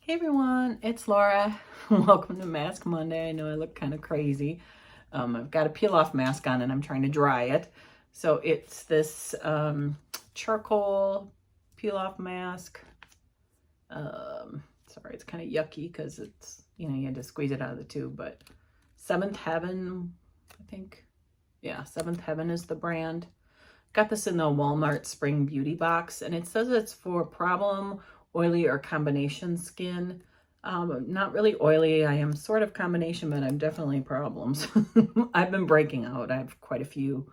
Hey everyone, it's Laura. Welcome to Mask Monday. I know I look kind of crazy. I've got a peel off mask on and I'm trying to dry it. So it's this charcoal peel off mask. Sorry, it's kind of yucky because it's, you had to squeeze it out of the tube, but Seventh Heaven, I think. Yeah, Seventh Heaven is the brand. Got this in the Walmart Spring Beauty box and it says it's for problem oily or combination skin. Not really oily. I am sort of combination, but I'm definitely problems. I've been breaking out. I have quite a few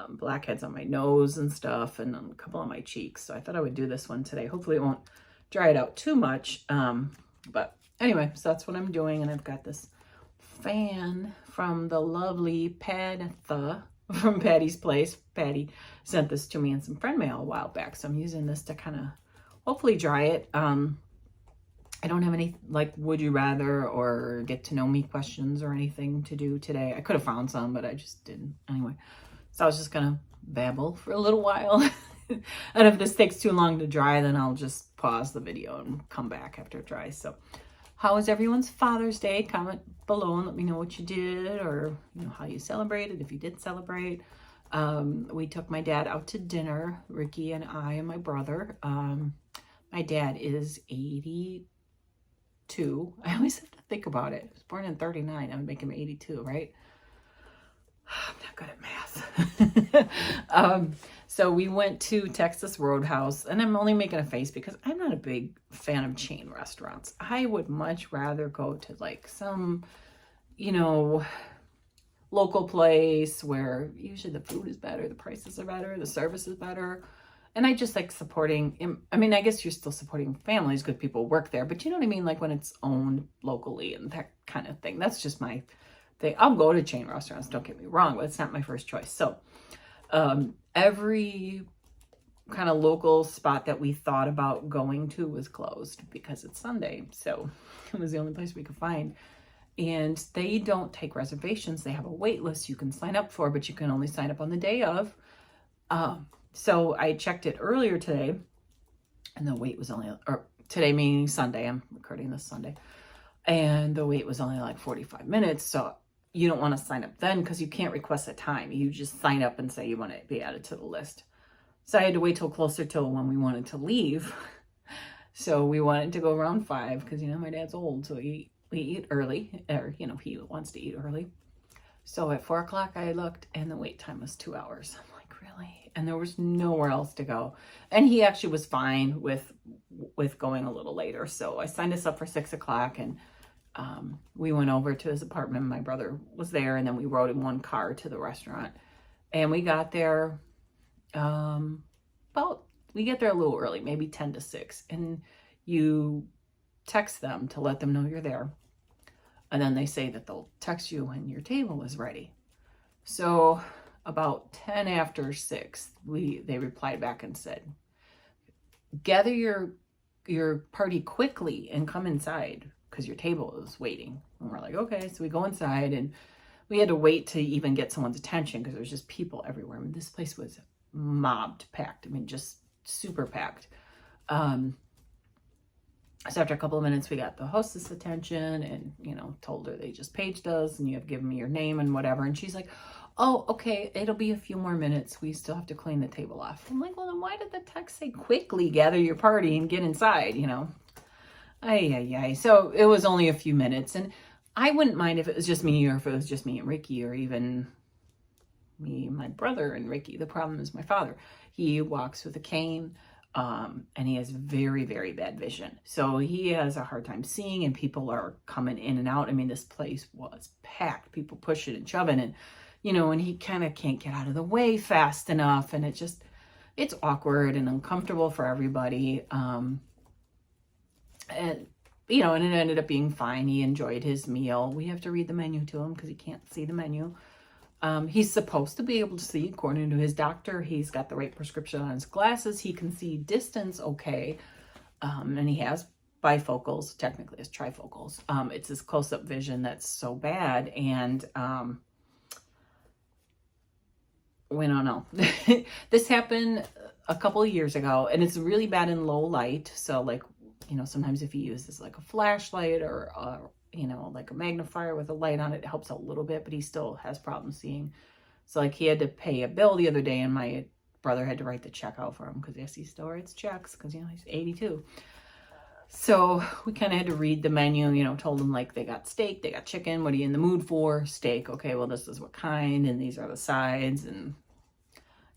blackheads on my nose and stuff and on a couple of my cheeks. So I thought I would do this one today. Hopefully it won't dry it out too much. But anyway, so that's what I'm doing. And I've got this fan from the lovely Patha from Patty's Place. Patty sent this to me in some friend mail a while back. So I'm using this to kind of hopefully dry it. I don't have any like would you rather or get to know me questions or anything to do today. I could have found some, but I just didn't. Anyway, so I was just gonna babble for a little while. And if this takes too long to dry, then I'll just pause the video and come back after it dries. So how was everyone's Father's Day? Comment below and let me know what you did or how you celebrated, if you did celebrate. We took my dad out to dinner, Ricky and I and my brother. My dad is 82. I always have to think about it. He was born in 39. I would make him 82, right? I'm not good at math. So we went to Texas Roadhouse, and I'm only making a face because I'm not a big fan of chain restaurants. I would much rather go to like some, local place where usually the food is better, the prices are better, the service is better. And I just like supporting, I mean, I guess you're still supporting families, good people work there, but you know what I mean? Like when it's owned locally and that kind of thing. That's just my thing. I'll go to chain restaurants, don't get me wrong, but it's not my first choice. So every kind of local spot that we thought about going to was closed because it's Sunday. So it was the only place we could find. And they don't take reservations. They have a wait list you can sign up for, but you can only sign up on the day of. So I checked it earlier today, and the wait was only, or today meaning Sunday, I'm recording this Sunday, and the wait was only like 45 minutes. So you don't want to sign up then because you can't request a time. You just sign up and say you want to be added to the list. So I had to wait till closer to when we wanted to leave. So we wanted to go around 5 because, my dad's old, so we eat early, or, he wants to eat early. So at 4 o'clock I looked and the wait time was 2 hours. I'm like, really? And there was nowhere else to go. And he actually was fine with going a little later. So I signed us up for 6 o'clock and we went over to his apartment. My brother was there and then we rode in one car to the restaurant. And we got there we get there a little early, maybe 10 to 6. And you text them to let them know you're there. And then they say that they'll text you when your table is ready. So about 10 after 6, they replied back and said, gather your party quickly and come inside because your table is waiting. And we're like, okay. So we go inside and we had to wait to even get someone's attention because there was just people everywhere. I mean, this place was mobbed, packed. I mean, just super packed. So after a couple of minutes, we got the hostess attention and, told her they just paged us and you have given me your name and whatever. And she's like, oh, okay, it'll be a few more minutes. We still have to clean the table off. I'm like, well, then why did the text say quickly gather your party and get inside, So it was only a few minutes. And I wouldn't mind if it was just me or if it was just me and Ricky or even me, my brother and Ricky. The problem is my father. He walks with a cane. And he has very, very bad vision. So he has a hard time seeing and people are coming in and out. I mean, this place was packed, people pushing and shoving and, and he kind of can't get out of the way fast enough. And it's awkward and uncomfortable for everybody. And it ended up being fine. He enjoyed his meal. We have to read the menu to him because he can't see the menu. He's supposed to be able to see, according to his doctor. He's got the right prescription on his glasses. He can see distance okay. And he has bifocals, technically it's trifocals. It's his close-up vision that's so bad. And we don't know. This happened a couple of years ago, and it's really bad in low light. So like you know, sometimes if he uses like a flashlight or, you know, like a magnifier with a light on it, it helps a little bit, but he still has problems seeing. So like he had to pay a bill the other day and my brother had to write the check out for him because yes, he still writes checks because, you know, he's 82. So we kind of had to read the menu, you know, told him like they got steak, they got chicken. What are you in the mood for? Steak. Okay, well, this is what kind, and these are the sides. And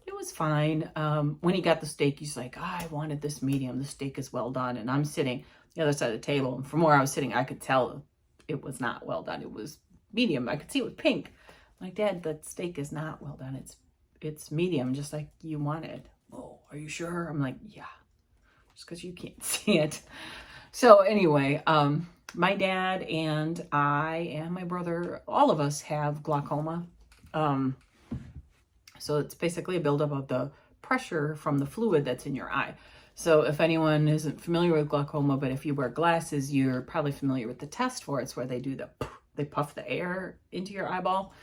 it was fine. When he got the steak, he's like, I wanted this medium. The steak is well done. And I'm sitting the other side of the table. And from where I was sitting, I could tell it was not well done. It was medium. I could see it was pink. I'm like, Dad, that steak is not well done. It's medium, just like you wanted. Oh, are you sure? I'm like, yeah, just because you can't see it. So anyway, my dad and I and my brother, all of us have glaucoma. So it's basically a buildup of the pressure from the fluid that's in your eye. So if anyone isn't familiar with glaucoma, but if you wear glasses, you're probably familiar with the test for it. It's where they puff the air into your eyeball.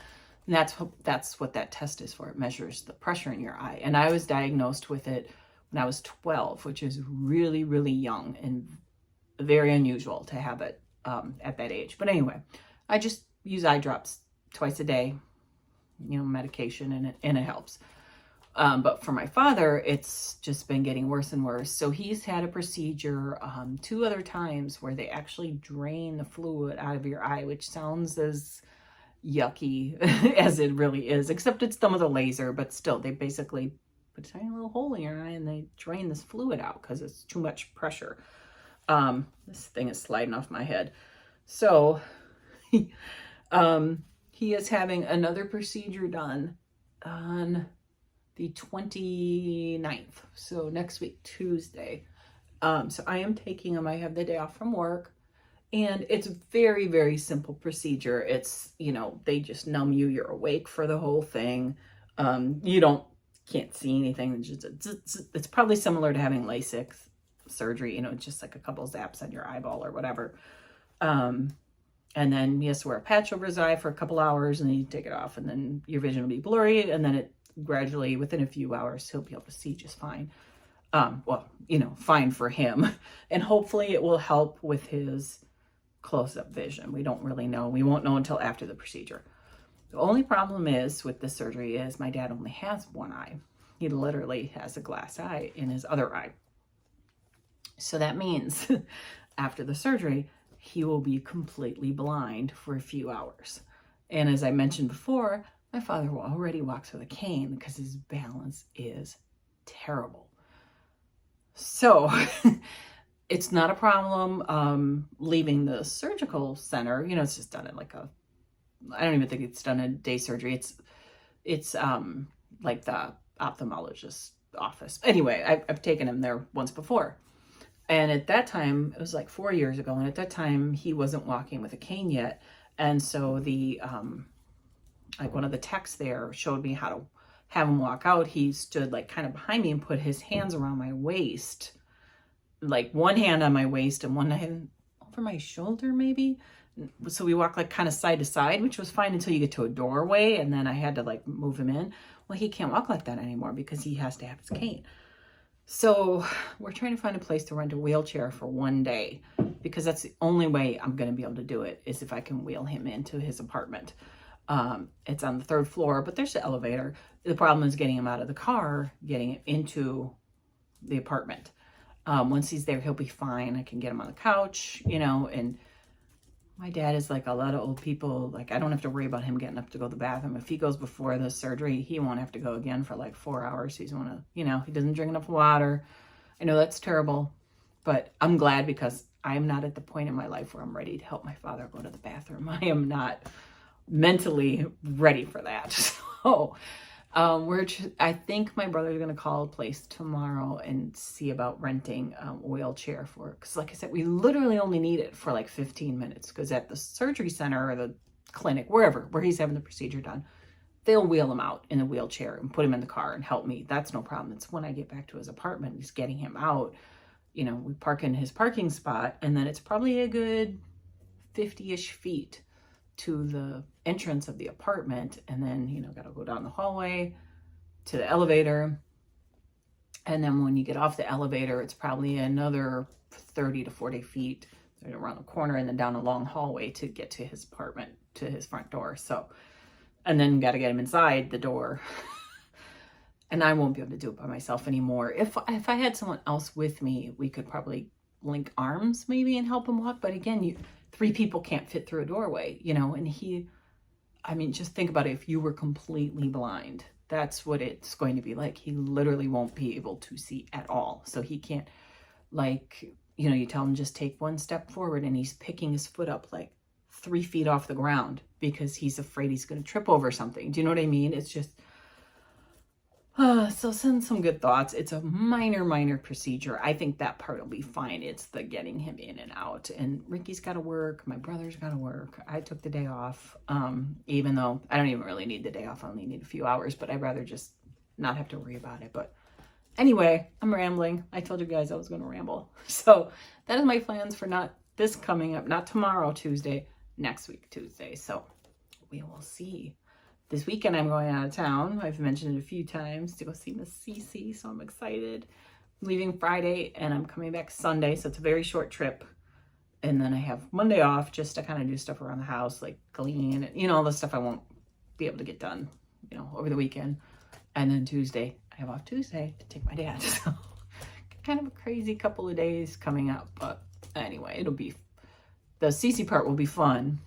And that's what that test is for. It measures the pressure in your eye. And I was diagnosed with it when I was 12, which is really, really young and very unusual to have it at that age. But anyway, I just use eye drops twice a day, you know, medication, and it helps. But for my father, it's just been getting worse and worse. So he's had a procedure 2 other times where they actually drain the fluid out of your eye, which sounds as yucky as it really is, except it's done with a laser, but still they basically put a tiny little hole in your eye and they drain this fluid out because it's too much pressure. This thing is sliding off my head. So he is having another procedure done on the 29th. So next week, Tuesday. So I am taking him. I have the day off from work, and it's a very, very simple procedure. It's, you know, they just numb you. You're awake for the whole thing. You can't see anything. It's probably similar to having LASIK surgery, you know, just like a couple zaps on your eyeball or whatever. And then he has to wear a patch over his eye for a couple hours, and then you take it off, and then your vision will be blurry, and then it gradually, within a few hours, he'll be able to see just fine. Well, you know, fine for him. And hopefully it will help with his close-up vision. We don't really know. We won't know until after the procedure. The only problem is with this surgery is my dad only has one eye. He literally has a glass eye in his other eye. So that means after the surgery, he will be completely blind for a few hours. And as I mentioned before, my father already walks with a cane because his balance is terrible. So it's not a problem leaving the surgical center. You know, it's just done at like I don't even think it's done in day surgery. It's like the ophthalmologist's office. Anyway, I've taken him there once before. And at that time, it was like 4 years ago. And at that time, he wasn't walking with a cane yet. And so the, like one of the techs there showed me how to have him walk out. He stood like kind of behind me and put his hands around my waist, like one hand on my waist and one hand over my shoulder, maybe. So we walked like kind of side to side, which was fine until you get to a doorway. And then I had to like move him in. Well, he can't walk like that anymore because he has to have his cane. So we're trying to find a place to rent a wheelchair for one day, because that's the only way I'm going to be able to do it is if I can wheel him into his apartment. It's on the 3rd floor, but there's the elevator. The problem is getting him out of the car, getting him into the apartment. Once he's there, he'll be fine. I can get him on the couch, you know, and my dad is like a lot of old people. Like, I don't have to worry about him getting up to go to the bathroom. If he goes before the surgery, he won't have to go again for like 4 hours. He's want to, you know, he doesn't drink enough water. I know that's terrible, but I'm glad because I am not at the point in my life where I'm ready to help my father go to the bathroom. I am not mentally ready for that. So I think my brother's going to call a place tomorrow and see about renting a wheelchair for it. Because like I said, we literally only need it for like 15 minutes. Because at the surgery center or the clinic, where he's having the procedure done, they'll wheel him out in a wheelchair and put him in the car and help me. That's no problem. It's when I get back to his apartment, he's getting him out. You know, we park in his parking spot, and then it's probably a good 50-ish feet to the entrance of the apartment, and then, you know, gotta go down the hallway to the elevator, And then when you get off the elevator, it's probably another 30 to 40 feet around the corner and then down a long hallway to get to his apartment, to his front door. So, and then got to get him inside the door. And I won't be able to do it by myself anymore. If I had someone else with me, we could probably link arms maybe and help him walk. But again, 3 people can't fit through a doorway, you know, and I mean, just think about it. If you were completely blind, that's what it's going to be like. He literally won't be able to see at all. So he can't, like, you know, you tell him just take 1 step forward and he's picking his foot up like 3 feet off the ground because he's afraid he's going to trip over something. Do you know what I mean? It's just, so send some good thoughts. It's a minor procedure. I think that part will be fine. It's the getting him in and out. And Ricky's got to work. My brother's got to work. I took the day off, even though I don't even really need the day off. I only need a few hours, but I'd rather just not have to worry about it. But anyway, I'm rambling. I told you guys I was going to ramble. So that is my plans for not this coming up, not tomorrow, Tuesday, next week, Tuesday. So we will see. This weekend, I'm going out of town. I've mentioned it a few times to go see Miss Cici, so I'm excited. I'm leaving Friday, and I'm coming back Sunday, so it's a very short trip. And then I have Monday off just to kind of do stuff around the house, like clean, and, you know, all the stuff I won't be able to get done, you know, over the weekend. And then Tuesday, I have off Tuesday to take my dad. So kind of a crazy couple of days coming up, but anyway, the Cici part will be fun.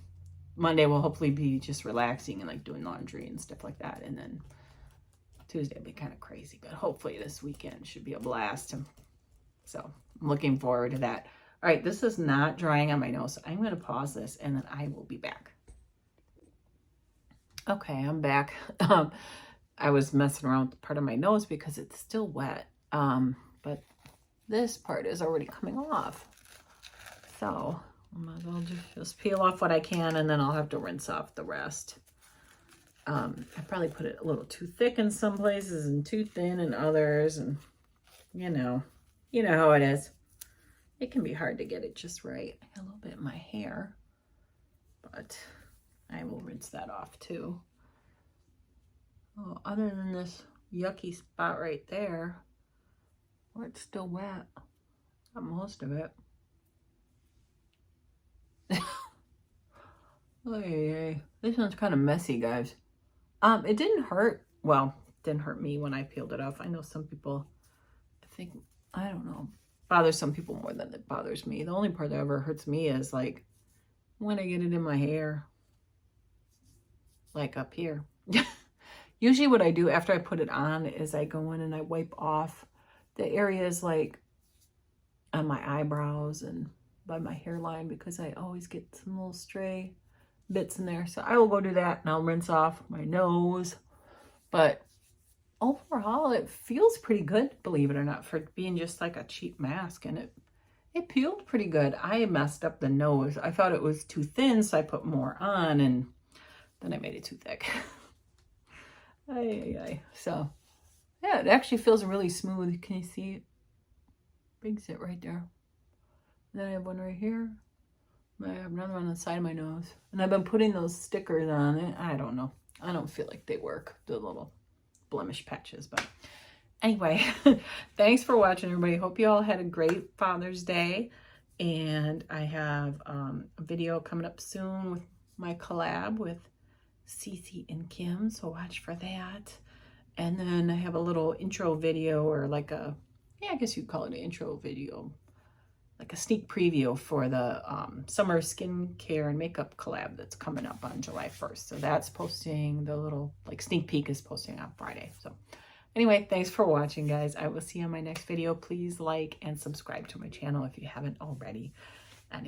Monday will hopefully be just relaxing and like doing laundry and stuff like that. And then Tuesday will be kind of crazy, but hopefully this weekend should be a blast. So I'm looking forward to that. All right, this is not drying on my nose. So I'm going to pause this and then I will be back. Okay, I'm back. I was messing around with part of my nose because it's still wet. But this part is already coming off. So I might as well just peel off what I can, and then I'll have to rinse off the rest. I probably put it a little too thick in some places and too thin in others, and you know how it is. It can be hard to get it just right. I got a little bit in my hair, but I will rinse that off too. Oh, other than this yucky spot right there, where it's still wet, got most of it. Oh, yeah. This one's kind of messy, guys. It didn't hurt. Well, it didn't hurt me when I peeled it off. I know some people, I don't know, bothers some people more than it bothers me. The only part that ever hurts me is like when I get it in my hair, like up here. Usually what I do after I put it on is I go in and I wipe off the areas like on my eyebrows and by my hairline, because I always get some little stray bits in there. So I will go do that and I'll rinse off my nose. But overall, it feels pretty good, believe it or not, for being just like a cheap mask. And it peeled pretty good. I messed up the nose. I thought it was too thin, so I put more on, and then I made it too thick. So yeah, it actually feels really smooth. Can you see it? Brings it right there. And then I have one right here. I have another one on the side of my nose. And I've been putting those stickers on it. I don't know. I don't feel like they work, the little blemish patches. But anyway, thanks for watching, everybody. Hope you all had a great Father's Day. And I have a video coming up soon with my collab with Cici and Kim. So watch for that. And then I have a little intro video, or like a, yeah, I guess you'd call it an intro video, like a sneak preview for the summer skincare and makeup collab that's coming up on July 1st. So that's posting, the little like sneak peek is posting on Friday. So anyway, thanks for watching, guys. I will see you on my next video. Please like and subscribe to my channel if you haven't already. And if